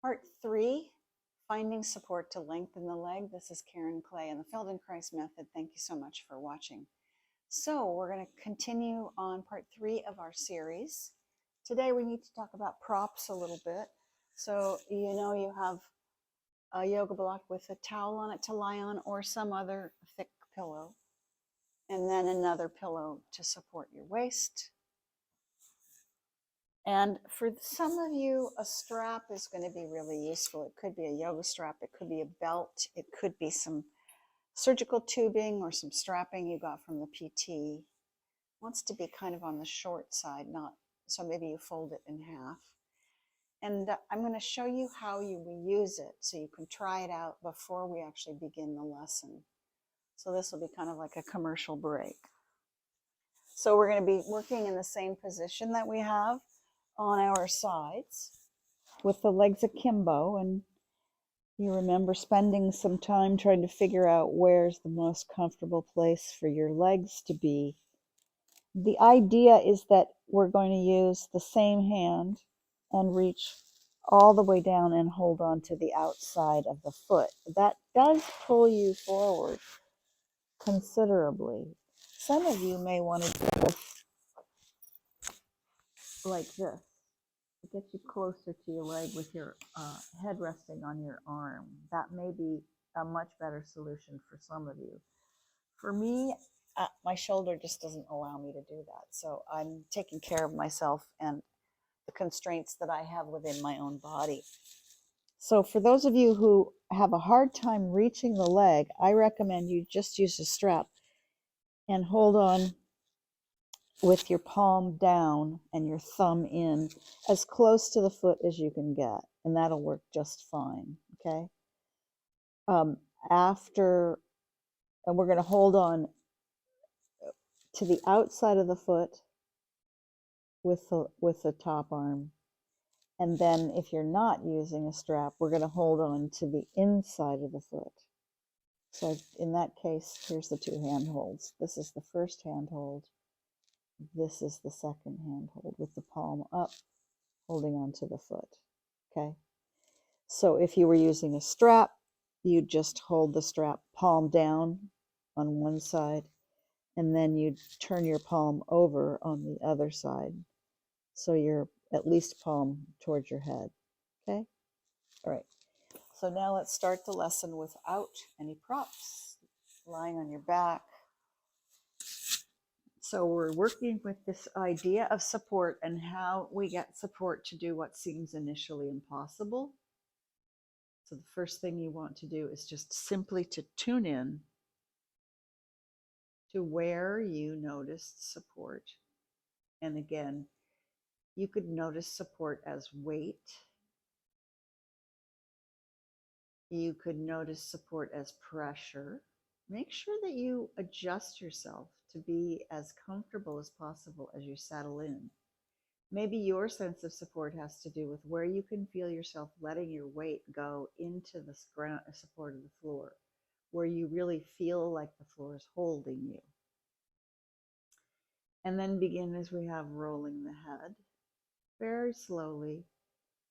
Part 3, Finding Support to Lengthen the Leg. This is Karen Clay and the Feldenkrais Method. Thank you so much for watching. So we're going to continue on part 3 of our series. Today we need to talk about props a little bit. So you have a yoga block with a towel on it to lie on or some other thick pillow. And then another pillow to support your waist. And for some of you, a strap is going to be really useful. It could be a yoga strap, it could be a belt, it could be some surgical tubing or some strapping you got from the PT. It wants to be kind of on the short side, not so maybe you fold it in half. And I'm going to show you how you reuse it so you can try it out before we actually begin the lesson. So this will be kind of like a commercial break. So we're going to be working in the same position that we have on our sides with the legs akimbo, and you remember spending some time trying to figure out where's the most comfortable place for your legs to be. The idea is that we're going to use the same hand and reach all the way down and hold on to the outside of the foot. That does pull you forward considerably. Some of you may want to do this like this. It gets you closer to your leg with your head resting on your arm. That may be a much better solution for some of you. For me, my shoulder just doesn't allow me to do that. So I'm taking care of myself and the constraints that I have within my own body. So for those of you who have a hard time reaching the leg, I recommend you just use a strap and hold on with your palm down and your thumb in as close to the foot as you can get, and that'll work just fine. Okay. And we're going to hold on to the outside of the foot with the top arm, and then if you're not using a strap, we're going to hold on to the inside of the foot. So in that case, here's the two hand holds. This is the first hand hold. This is the second hand hold with the palm up, holding on to the foot. Okay. So if you were using a strap, you'd just hold the strap palm down on one side, and then you'd turn your palm over on the other side. So you're at least palm towards your head. Okay. All right. So now let's start the lesson without any props, lying on your back. So we're working with this idea of support and how we get support to do what seems initially impossible. So the first thing you want to do is just simply to tune in to where you noticed support. And again, you could notice support as weight. You could notice support as pressure. Make sure that you adjust yourself to be as comfortable as possible as you settle in. Maybe your sense of support has to do with where you can feel yourself letting your weight go into the support of the floor, where you really feel like the floor is holding you. And then begin as we have rolling the head very slowly,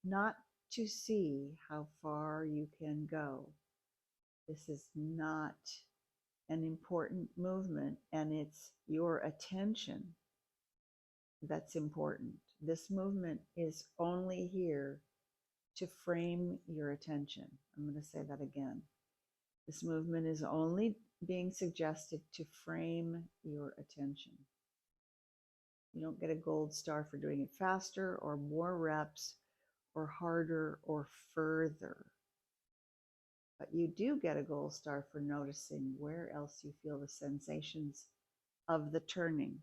not to see how far you can go. This is not an important movement, and it's your attention that's important. This movement is only here to frame your attention. I'm going to say that again. This movement is only being suggested to frame your attention. You don't get a gold star for doing it faster or more reps or harder or further. But you do get a gold star for noticing where else you feel the sensations of the turning.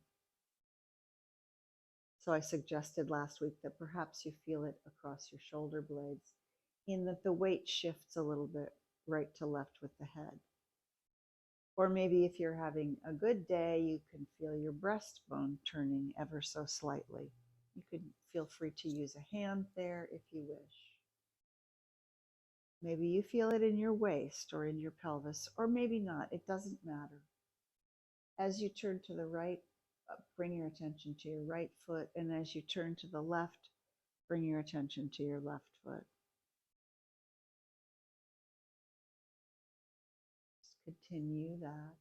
So I suggested last week that perhaps you feel it across your shoulder blades, in that the weight shifts a little bit right to left with the head. Or maybe if you're having a good day, you can feel your breastbone turning ever so slightly. You could feel free to use a hand there if you wish. Maybe you feel it in your waist or in your pelvis, or maybe not. It doesn't matter. As you turn to the right, bring your attention to your right foot, and as you turn to the left, bring your attention to your left foot. continue that.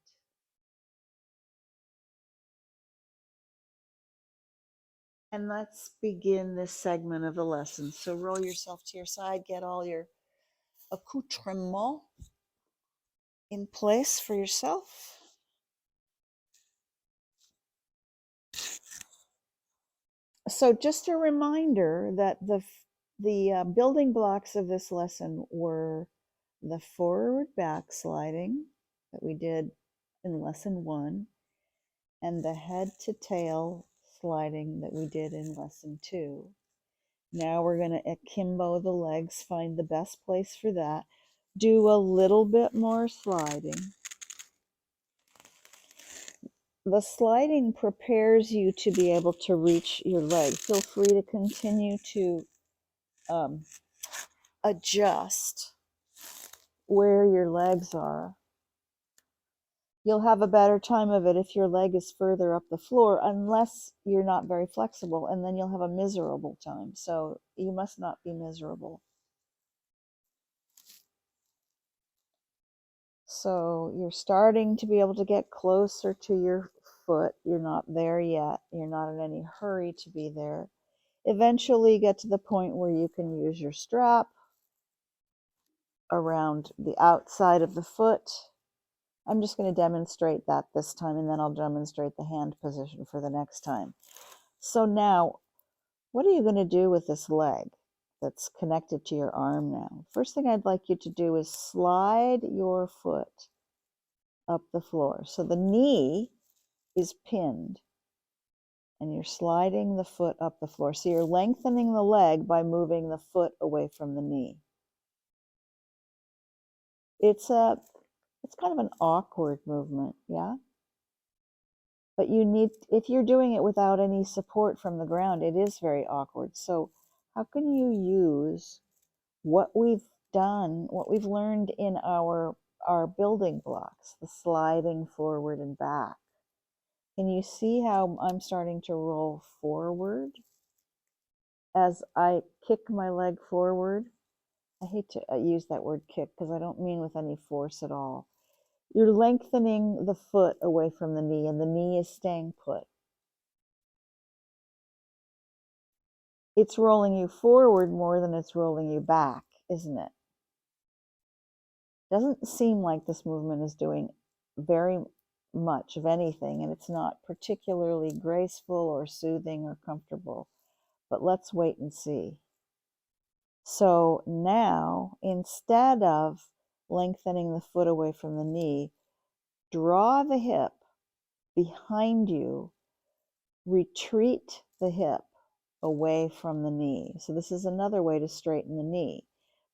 And let's begin this segment of the lesson. So roll yourself to your side, get all your accoutrements in place for yourself. So just a reminder that the building blocks of this lesson were the forward backsliding that we did in lesson 1 and the head to tail sliding that we did in lesson 2. Now we're going to akimbo the legs, find the best place for that. Do a little bit more sliding. The sliding prepares you to be able to reach your leg. Feel free to continue to adjust where your legs are. You'll have a better time of it if your leg is further up the floor, unless you're not very flexible, and then you'll have a miserable time. So you must not be miserable. So you're starting to be able to get closer to your foot. You're not there yet. You're not in any hurry to be there. Eventually get to the point where you can use your strap around the outside of the foot. I'm just going to demonstrate that this time, and then I'll demonstrate the hand position for the next time. So now, what are you going to do with this leg that's connected to your arm now? First thing I'd like you to do is slide your foot up the floor. So the knee is pinned, and you're sliding the foot up the floor. So you're lengthening the leg by moving the foot away from the knee. It's kind of an awkward movement, yeah? But if you're doing it without any support from the ground, it is very awkward. So how can you use what we've done, what we've learned in our building blocks, the sliding forward and back? Can you see how I'm starting to roll forward as I kick my leg forward? I hate to use that word kick because I don't mean with any force at all. You're lengthening the foot away from the knee, and the knee is staying put. It's rolling you forward more than it's rolling you back, isn't it? Doesn't seem like this movement is doing very much of anything, and it's not particularly graceful or soothing or comfortable. But let's wait and see. So now, instead of lengthening the foot away from the knee, draw the hip behind you, retreat the hip away from the knee. So this is another way to straighten the knee,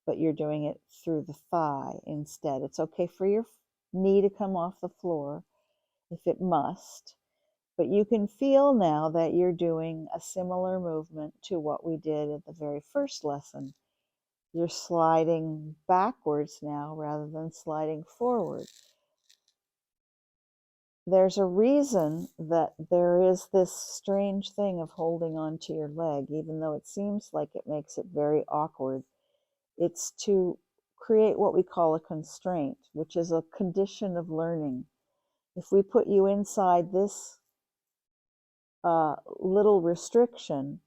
but you're doing it through the thigh instead. It's okay for your knee to come off the floor if it must, but you can feel now that you're doing a similar movement to what we did at the very first lesson. You're sliding backwards now rather than sliding forward. There's a reason that there is this strange thing of holding on to your leg, even though it seems like it makes it very awkward. It's to create what we call a constraint, which is a condition of learning. If we put you inside this little restriction,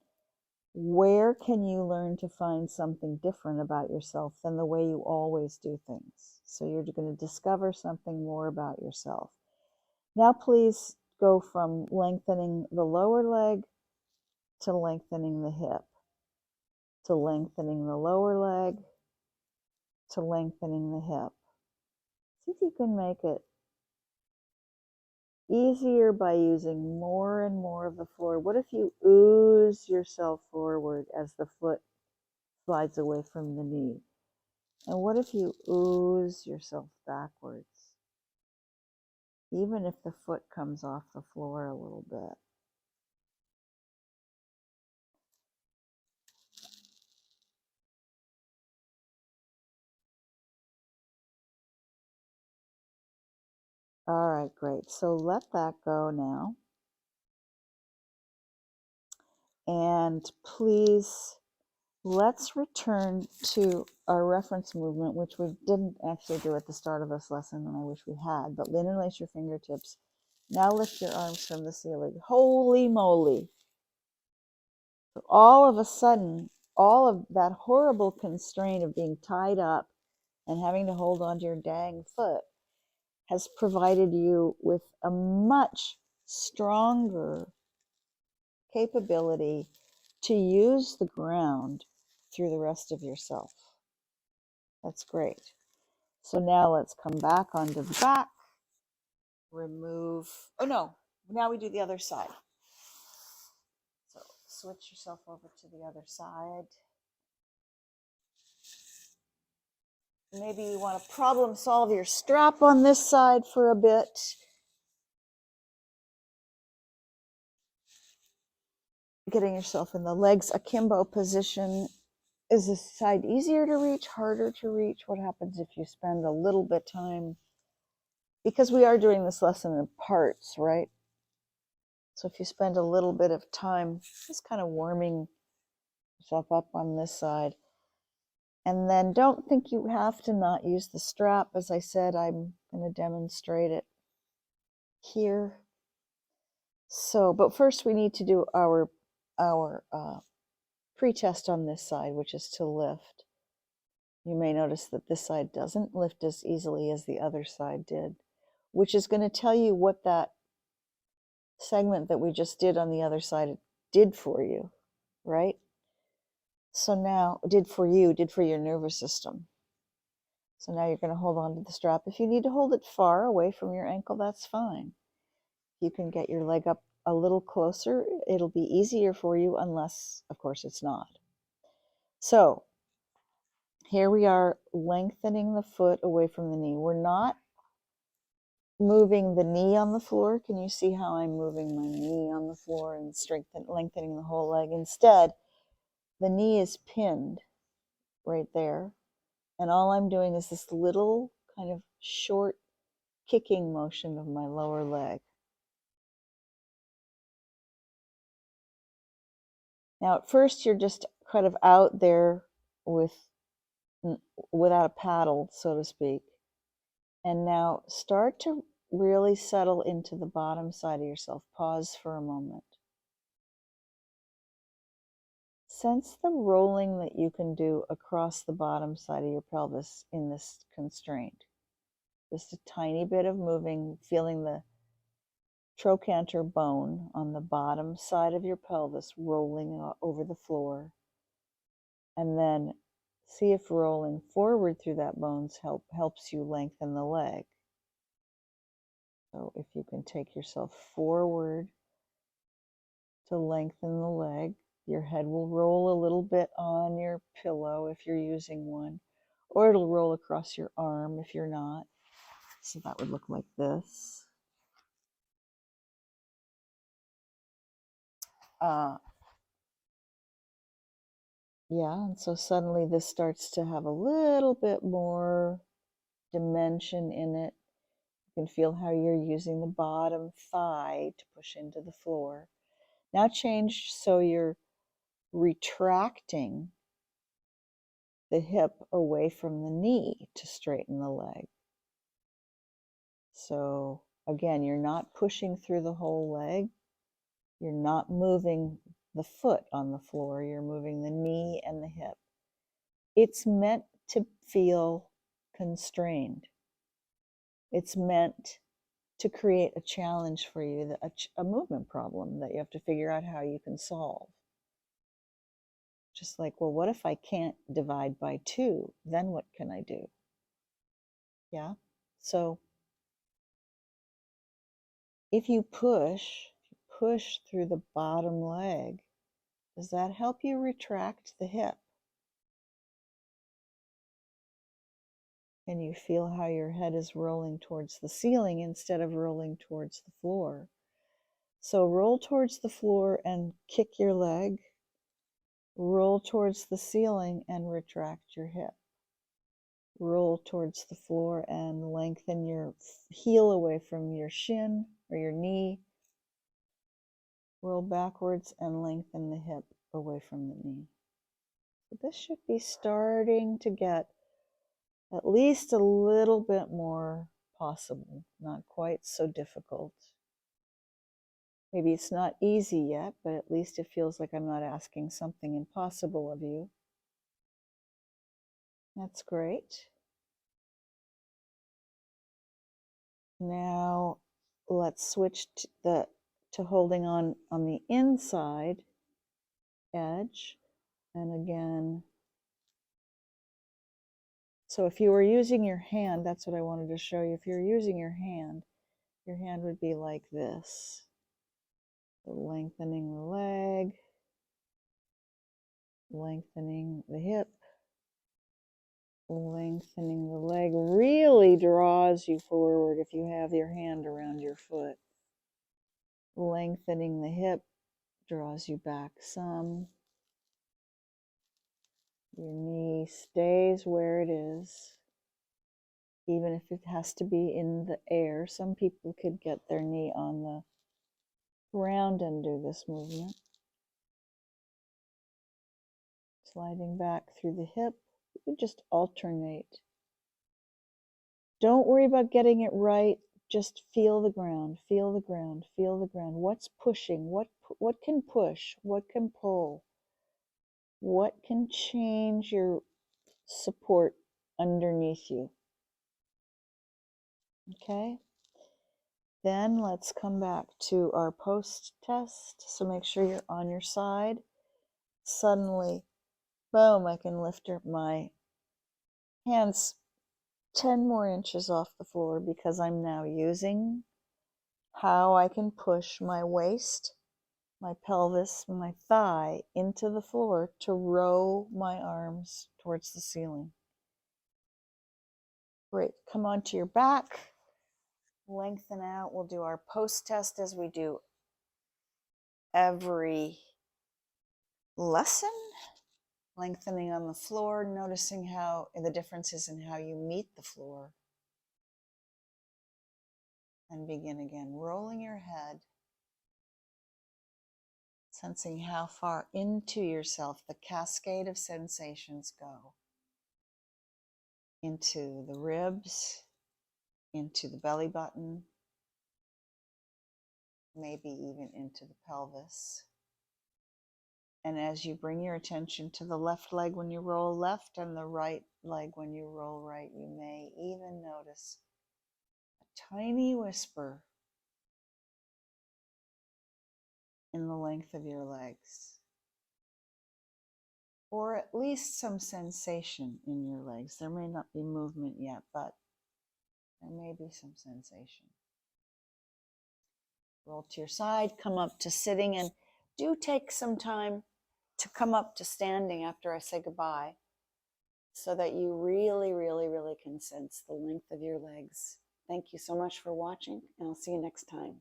where can you learn to find something different about yourself than the way you always do things? So you're going to discover something more about yourself. Now please go from lengthening the lower leg to lengthening the hip, to lengthening the lower leg, to lengthening the hip. See if you can make it easier by using more and more of the floor. What if you ooze yourself forward as the foot slides away from the knee? And what if you ooze yourself backwards, even if the foot comes off the floor a little bit? All right, great. So let that go now. And please Let's return to our reference movement, which we didn't actually do at the start of this lesson, and I wish we had, but interlace your fingertips. Now lift your arms from the ceiling. Holy moly. So all of a sudden, all of that horrible constraint of being tied up and having to hold onto your dang foot has provided you with a much stronger capability to use the ground through the rest of yourself. That's great. So now let's come back onto the back, remove, oh no, now we do the other side. So switch yourself over to the other side. Maybe you want to problem solve your strap on this side for a bit. Getting yourself in the legs akimbo position. Is this side easier to reach, harder to reach? What happens if you spend a little bit time? Because we are doing this lesson in parts, right? So if you spend a little bit of time just kind of warming yourself up on this side, and then don't think you have to not use the strap. As I said, I'm going to demonstrate it here. So, but first we need to do our pre-test on this side, which is to lift. You may notice that this side doesn't lift as easily as the other side did, which is going to tell you what that segment that we just did on the other side did for you, right? So now, did for you, did for your nervous system. So now you're going to hold on to the strap. If you need to hold it far away from your ankle, that's fine. You can get your leg up a little closer. It'll be easier for you unless, of course, it's not. So here we are lengthening the foot away from the knee. We're not moving the knee on the floor. Can you see how I'm moving my knee on the floor and lengthening the whole leg? Instead, the knee is pinned right there. And all I'm doing is this little kind of short kicking motion of my lower leg. Now, at first, you're just kind of out there without a paddle, so to speak. And now start to really settle into the bottom side of yourself. Pause for a moment. Sense the rolling that you can do across the bottom side of your pelvis in this constraint. Just a tiny bit of moving, feeling the trochanter bone on the bottom side of your pelvis rolling over the floor. And then see if rolling forward through that bone helps you lengthen the leg. So if you can take yourself forward to lengthen the leg, your head will roll a little bit on your pillow if you're using one, or it'll roll across your arm if you're not. So that would look like this. Yeah, and so suddenly this starts to have a little bit more dimension in it. You can feel how you're using the bottom thigh to push into the floor. Now change so you're retracting the hip away from the knee to straighten the leg. So again, you're not pushing through the whole leg. You're not moving the foot on the floor. You're moving the knee and the hip. It's meant to feel constrained. It's meant to create a challenge for you, a movement problem that you have to figure out how you can solve. Just like, well, what if I can't divide by 2? Then what can I do? Yeah. So if you push through the bottom leg, does that help you retract the hip? And you feel how your head is rolling towards the ceiling instead of rolling towards the floor. So roll towards the floor and kick your leg. Roll towards the ceiling and retract your hip. Roll towards the floor and lengthen your heel away from your shin or your knee. Roll backwards and lengthen the hip away from the knee. But this should be starting to get at least a little bit more possible, not quite so difficult. Maybe it's not easy yet, but at least it feels like I'm not asking something impossible of you. That's great. Now let's switch to holding on the inside edge. And again, so if you were using your hand, that's what I wanted to show you. If you're using your hand would be like this. Lengthening the leg, lengthening the hip, lengthening the leg really draws you forward if you have your hand around your foot. Lengthening the hip draws you back some. Your knee stays where it is, even if it has to be in the air. Some people could get their knee on the ground and do this movement. Sliding back through the hip, you could just alternate. Don't worry about getting it right. Just feel the ground, feel the ground, feel the ground. What's pushing? What can push? What can pull? What can change your support underneath you? Okay. Then let's come back to our post test. So make sure you're on your side. Suddenly, boom, I can lift my hands 10 more inches off the floor because I'm now using how I can push my waist, my pelvis, my thigh into the floor to row my arms towards the ceiling. Great. Come onto your back. Lengthen out. We'll do our post test as we do every lesson. Lengthening on the floor, noticing how the differences in how you meet the floor. And begin again, rolling your head, sensing how far into yourself the cascade of sensations go. Into the ribs, into the belly button, maybe even into the pelvis. And as you bring your attention to the left leg when you roll left and the right leg when you roll right, you may even notice a tiny whisper in the length of your legs, or at least some sensation in your legs. There may not be movement yet, but there may be some sensation. Roll to your side, come up to sitting, and do take some time to come up to standing after I say goodbye so that you really, really, really can sense the length of your legs. Thank you so much for watching, and I'll see you next time.